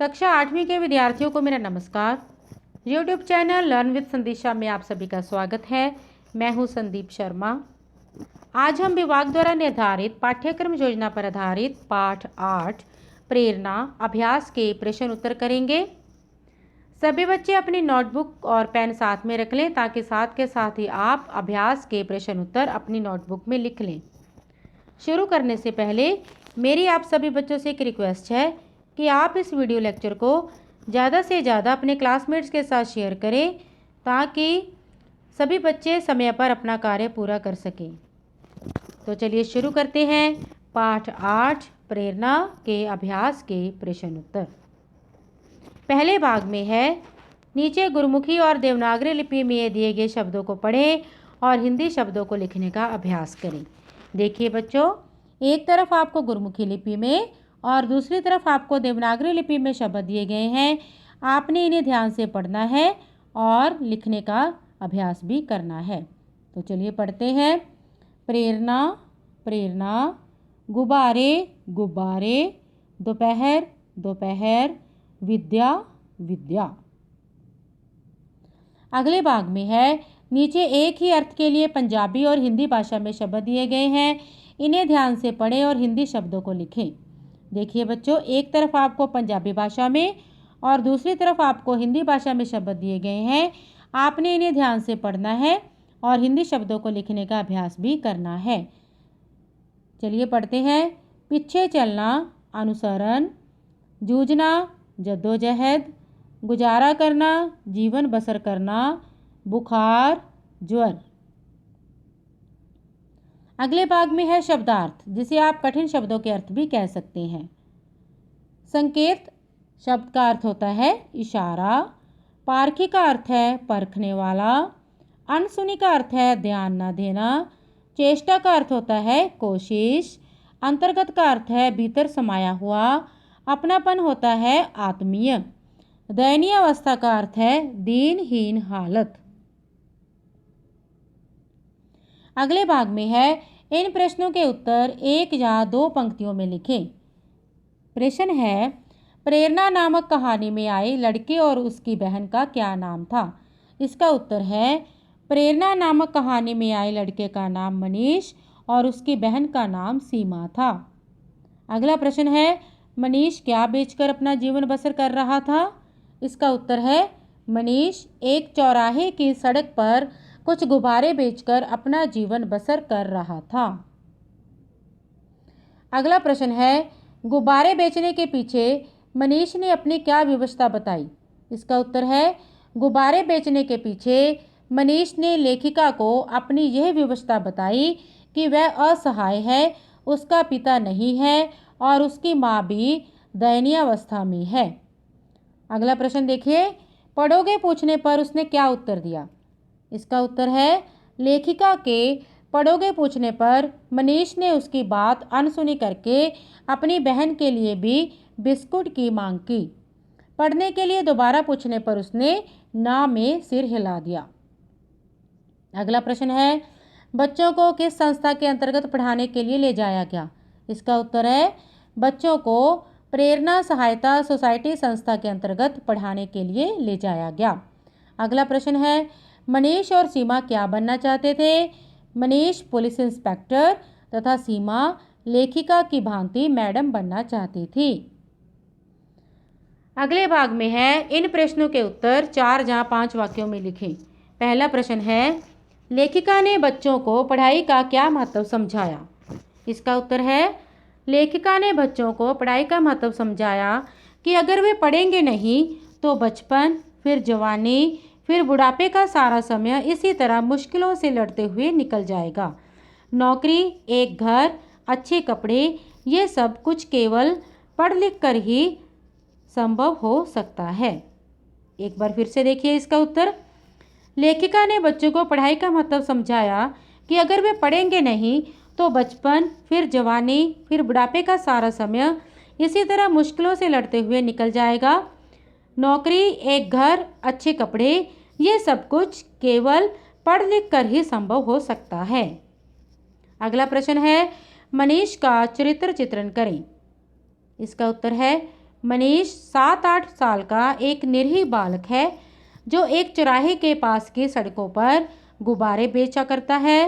कक्षा 8वीं के विद्यार्थियों को मेरा नमस्कार। यूट्यूब चैनल लर्न विद संदीशा में आप सभी का स्वागत है। मैं हूं संदीप शर्मा। आज हम विभाग द्वारा निर्धारित पाठ्यक्रम योजना पर आधारित पाठ 8 प्रेरणा अभ्यास के प्रश्न उत्तर करेंगे। सभी बच्चे अपनी नोटबुक और पेन साथ में रख लें ताकि साथ के साथ ही आप अभ्यास के प्रश्न उत्तर अपनी नोटबुक में लिख लें। शुरू करने से पहले मेरी आप सभी बच्चों से एक रिक्वेस्ट है कि आप इस वीडियो लेक्चर को ज़्यादा से ज़्यादा अपने क्लासमेट्स के साथ शेयर करें ताकि सभी बच्चे समय पर अपना कार्य पूरा कर सकें। तो चलिए शुरू करते हैं पाठ 8 प्रेरणा के अभ्यास के प्रश्न उत्तर। पहले भाग में है नीचे गुरुमुखी और देवनागरी लिपि में दिए गए शब्दों को पढ़ें और हिंदी शब्दों को लिखने का अभ्यास करें। देखिए बच्चों, एक तरफ आपको गुरुमुखी लिपि में और दूसरी तरफ आपको देवनागरी लिपि में शब्द दिए गए हैं। आपने इन्हें ध्यान से पढ़ना है और लिखने का अभ्यास भी करना है। तो चलिए पढ़ते हैं। प्रेरणा प्रेरणा, गुब्बारे गुब्बारे, दोपहर दोपहर, विद्या विद्या। अगले भाग में है नीचे एक ही अर्थ के लिए पंजाबी और हिंदी भाषा में शब्द दिए गए हैं। इन्हें ध्यान से पढ़ें और हिंदी शब्दों को लिखें। देखिए बच्चों, एक तरफ आपको पंजाबी भाषा में और दूसरी तरफ आपको हिंदी भाषा में शब्द दिए गए हैं। आपने इन्हें ध्यान से पढ़ना है और हिंदी शब्दों को लिखने का अभ्यास भी करना है। चलिए पढ़ते हैं। पीछे चलना अनुसरण, जूझना जद्दोजहद, गुजारा करना जीवन बसर करना, बुखार ज्वर। अगले भाग में है शब्दार्थ, जिसे आप कठिन शब्दों के अर्थ भी कह सकते हैं। संकेत शब्द का अर्थ होता है इशारा, पारखी का अर्थ है परखने वाला, अनसुनी का अर्थ है ध्यान न देना, चेष्टा का अर्थ होता है कोशिश, अंतर्गत का अर्थ है भीतर समाया हुआ, अपनापन होता है आत्मीय, दयनीय अवस्था का अर्थ है दीनहीन हालत। अगले भाग में है इन प्रश्नों के उत्तर एक या दो पंक्तियों में लिखें। प्रश्न है प्रेरणा नामक कहानी में आए लड़के और उसकी बहन का क्या नाम था। इसका उत्तर है प्रेरणा नामक कहानी में आए लड़के का नाम मनीष और उसकी बहन का नाम सीमा था। अगला प्रश्न है मनीष क्या बेचकर अपना जीवन बसर कर रहा था। इसका उत्तर है मनीष एक चौराहे की सड़क पर कुछ गुब्बारे बेचकर अपना जीवन बसर कर रहा था। अगला प्रश्न है गुब्बारे बेचने के पीछे मनीष ने अपनी क्या विवशता बताई। इसका उत्तर है गुब्बारे बेचने के पीछे मनीष ने लेखिका को अपनी यह विवशता बताई कि वह असहाय है, उसका पिता नहीं है और उसकी माँ भी दयनीय अवस्था में है। अगला प्रश्न देखिए, पढ़ोगे पूछने पर उसने क्या उत्तर दिया। इसका उत्तर है लेखिका के पढ़ोगे पूछने पर मनीष ने उसकी बात अनसुनी करके अपनी बहन के लिए भी बिस्कुट की मांग की। पढ़ने के लिए दोबारा पूछने पर उसने ना में सिर हिला दिया। अगला प्रश्न है बच्चों को किस संस्था के अंतर्गत पढ़ाने के लिए ले जाया गया। इसका उत्तर है बच्चों को प्रेरणा सहायता सोसाइटी संस्था के अंतर्गत पढ़ाने के लिए ले जाया गया। अगला प्रश्न है मनीष और सीमा क्या बनना चाहते थे। मनीष पुलिस इंस्पेक्टर तथा सीमा लेखिका की भांति मैडम बनना चाहती थी। अगले भाग में है इन प्रश्नों के उत्तर 4 या 5 वाक्यों में लिखें। पहला प्रश्न है लेखिका ने बच्चों को पढ़ाई का क्या महत्व समझाया। इसका उत्तर है लेखिका ने बच्चों को पढ़ाई का महत्व समझाया कि अगर वे पढ़ेंगे नहीं तो बचपन, फिर जवानी, फिर बुढ़ापे का सारा समय इसी तरह मुश्किलों से लड़ते हुए निकल जाएगा। नौकरी, एक घर, अच्छे कपड़े, ये सब कुछ केवल पढ़ लिख कर ही संभव हो सकता है। एक बार फिर से देखिए इसका उत्तर। लेखिका ने बच्चों को पढ़ाई का महत्व समझाया कि अगर वे पढ़ेंगे नहीं तो बचपन, फिर जवानी, फिर बुढ़ापे का सारा समय इसी तरह मुश्किलों से लड़ते हुए निकल जाएगा। नौकरी, एक घर, अच्छे कपड़े, ये सब कुछ केवल पढ़ लिख कर ही संभव हो सकता है। अगला प्रश्न है मनीष का चरित्र चित्रण करें। इसका उत्तर है मनीष 7-8 साल का एक निरीह बालक है जो एक चौराहे के पास की सड़कों पर गुब्बारे बेचा करता है।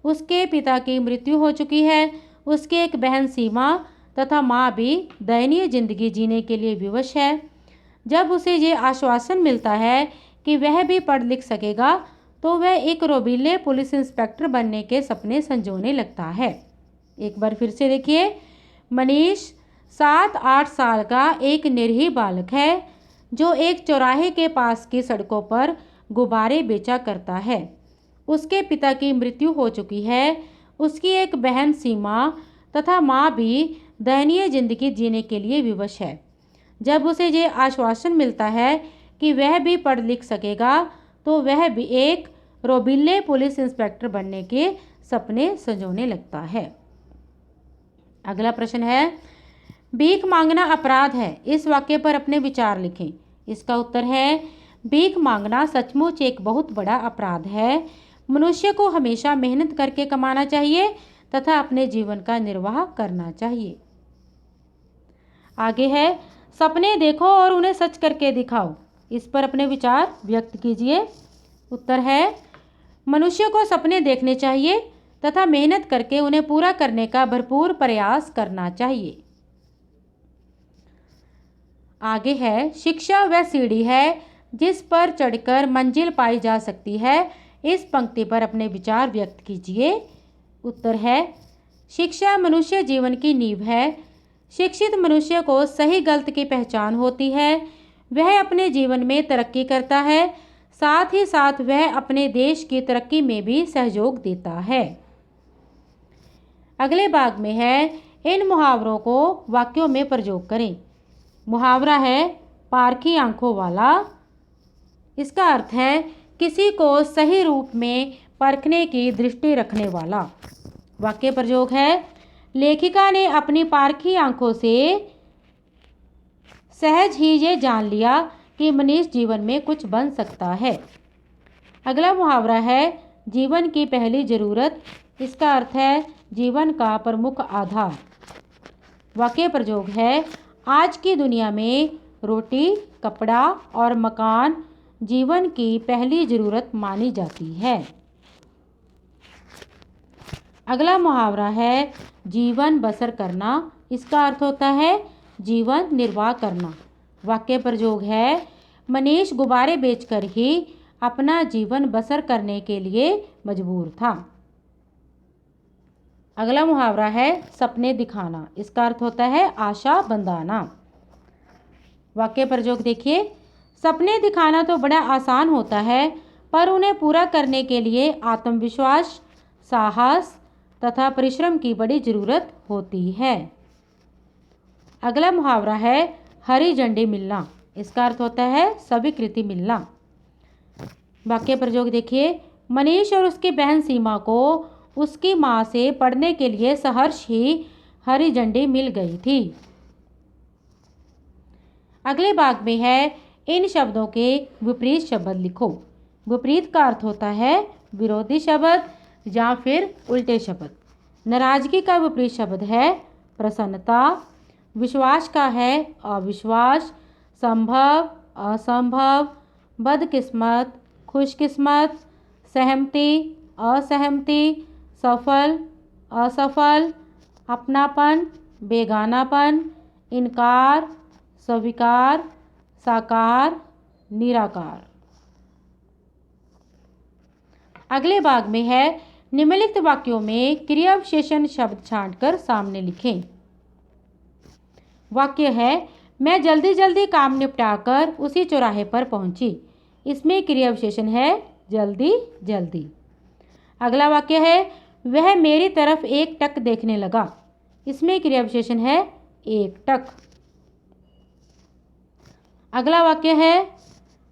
उसके पिता की मृत्यु हो चुकी है। उसकी एक बहन सीमा तथा माँ भी दयनीय जिंदगी जीने के लिए विवश है। जब उसे ये आश्वासन मिलता है कि वह भी पढ़ लिख सकेगा तो वह एक रोबीले पुलिस इंस्पेक्टर बनने के सपने संजोने लगता है। एक बार फिर से देखिए, मनीष 7-8 साल का एक निरीह बालक है जो एक चौराहे के पास की सड़कों पर गुब्बारे बेचा करता है। उसके पिता की मृत्यु हो चुकी है। उसकी एक बहन सीमा तथा माँ भी दयनीय जिंदगी जीने के लिए विवश है। जब उसे ये आश्वासन मिलता है कि वह भी पढ़ लिख सकेगा तो वह भी एक रोबीले पुलिस इंस्पेक्टर बनने के सपने संजोने लगता है। अगला प्रश्न है, भीख मांगना अपराध है, इस वाक्य पर अपने विचार लिखें। इसका उत्तर है, भीख मांगना सचमुच एक बहुत बड़ा अपराध है। मनुष्य को हमेशा मेहनत करके कमाना चाहिए तथा अपने जीवन का निर्वाह करना चाहिए। आगे है, सपने देखो और उन्हें सच करके दिखाओ, इस पर अपने विचार व्यक्त कीजिए। उत्तर है, मनुष्य को सपने देखने चाहिए तथा मेहनत करके उन्हें पूरा करने का भरपूर प्रयास करना चाहिए। आगे है, शिक्षा वह सीढ़ी है जिस पर चढ़कर मंजिल पाई जा सकती है, इस पंक्ति पर अपने विचार व्यक्त कीजिए। उत्तर है, शिक्षा मनुष्य जीवन की नींव है। शिक्षित मनुष्य को सही गलत की पहचान होती है। वह अपने जीवन में तरक्की करता है, साथ ही साथ वह अपने देश की तरक्की में भी सहयोग देता है। अगले भाग में है, इन मुहावरों को वाक्यों में प्रयोग करें। मुहावरा है पारखी आंखों वाला। इसका अर्थ है किसी को सही रूप में परखने की दृष्टि रखने वाला। वाक्य प्रयोग है, लेखिका ने अपनी पारखी आंखों से सहज ही ये जान लिया कि मनीष जीवन में कुछ बन सकता है। अगला मुहावरा है जीवन की पहली जरूरत। इसका अर्थ है जीवन का प्रमुख आधार। वाक्य प्रयोग है, आज की दुनिया में रोटी, कपड़ा और मकान जीवन की पहली जरूरत मानी जाती है। अगला मुहावरा है जीवन बसर करना। इसका अर्थ होता है जीवन निर्वाह करना। वाक्य प्रयोग है, मनीष गुब्बारे बेचकर ही अपना जीवन बसर करने के लिए मजबूर था। अगला मुहावरा है सपने दिखाना। इसका अर्थ होता है आशा बंधाना। वाक्य प्रयोग देखिए, सपने दिखाना तो बड़ा आसान होता है, पर उन्हें पूरा करने के लिए आत्मविश्वास, साहस तथा परिश्रम की बड़ी जरूरत होती है। अगला मुहावरा है हरी झंडी मिलना। इसका अर्थ होता है स्वीकृति मिलना। वाक्य प्रयोग देखिए, मनीष और उसकी बहन सीमा को उसकी माँ से पढ़ने के लिए सहर्ष ही हरी झंडी मिल गई थी। अगले भाग में है इन शब्दों के विपरीत शब्द लिखो। विपरीत का अर्थ होता है विरोधी शब्द या फिर उल्टे शब्द। नाराजगी का विपरीत शब्द है प्रसन्नता। विश्वास का है अविश्वास। संभव असंभव। बदकिस्मत खुशकिस्मत। सहमति असहमति। सफल असफल। अपनापन बेगानापन। इनकार स्वीकार। साकार निराकार। अगले भाग में है निम्नलिखित वाक्यों में क्रिया विशेषण शब्द छांटकर सामने लिखें। वाक्य है मैं जल्दी जल्दी काम निपटाकर उसी चौराहे पर पहुंची। इसमें क्रिया विशेषण है जल्दी जल्दी। अगला वाक्य है वह मेरी तरफ एक टक देखने लगा। इसमें क्रिया विशेषण है एक टक। अगला वाक्य है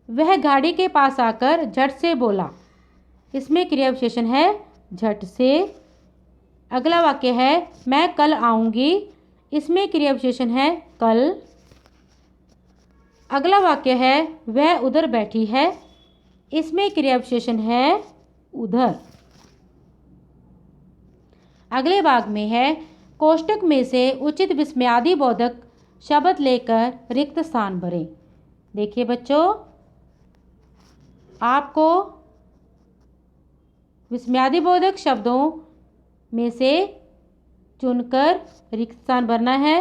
वह गाड़ी के पास आकर झट से बोला। इसमें क्रिया विशेषण है झट से। अगला वाक्य है मैं कल आऊँगी। इसमें क्रिया विशेषण है कल। अगला वाक्य है वह उधर बैठी है। इसमें क्रिया विशेषण है उधर। अगले भाग में है कोष्टक में से उचित विस्मयादिबोधक शब्द लेकर रिक्त स्थान भरें। देखिए बच्चों, आपको विस्मयादिबोधक शब्दों में से चुनकर रिक्त स्थान भरना है।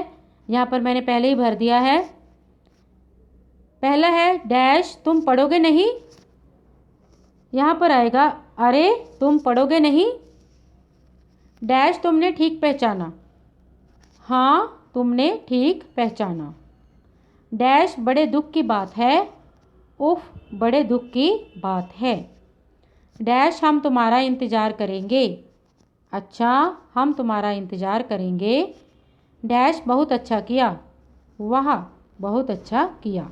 यहाँ पर मैंने पहले ही भर दिया है। पहला है डैश तुम पढ़ोगे नहीं। यहाँ पर आएगा अरे तुम पढ़ोगे नहीं। डैश तुमने ठीक पहचाना। हाँ तुमने ठीक पहचाना। डैश बड़े दुख की बात है। उफ बड़े दुख की बात है। डैश हम तुम्हारा इंतज़ार करेंगे। अच्छा हम तुम्हारा इंतज़ार करेंगे। डैश बहुत अच्छा किया। वाह बहुत अच्छा किया।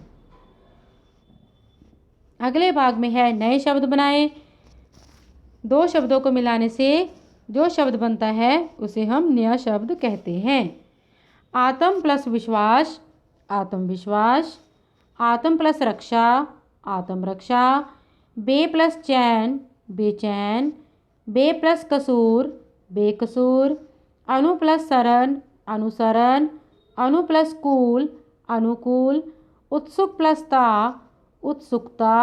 अगले भाग में है नए शब्द बनाएं। दो शब्दों को मिलाने से जो शब्द बनता है उसे हम नया शब्द कहते हैं। आत्म प्लस विश्वास, आत्मविश्वास। आत्म प्लस रक्षा, आत्मरक्षा। बे प्लस चैन, बेचैन। बे प्लस कसूर, बेकसूर। अनु प्लस शरण, अनुसरण। अनु प्लस कूल, अनुकूल। उत्सुक प्लस ता, उत्सुकता।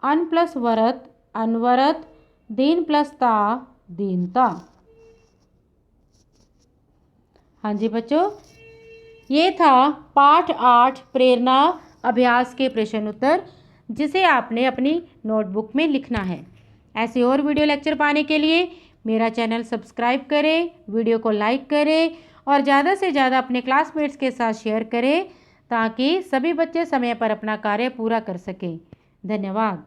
अन प्लस वरत, अनवरत। दीन प्लस ता, दीनता। हाँ जी बच्चों, ये था पाठ 8 प्रेरणा अभ्यास के प्रश्न उत्तर, जिसे आपने अपनी नोटबुक में लिखना है। ऐसे और वीडियो लेक्चर पाने के लिए मेरा चैनल सब्सक्राइब करें, वीडियो को लाइक करें और ज़्यादा से ज़्यादा अपने क्लासमेट्स के साथ शेयर करें ताकि सभी बच्चे समय पर अपना कार्य पूरा कर सकें। धन्यवाद।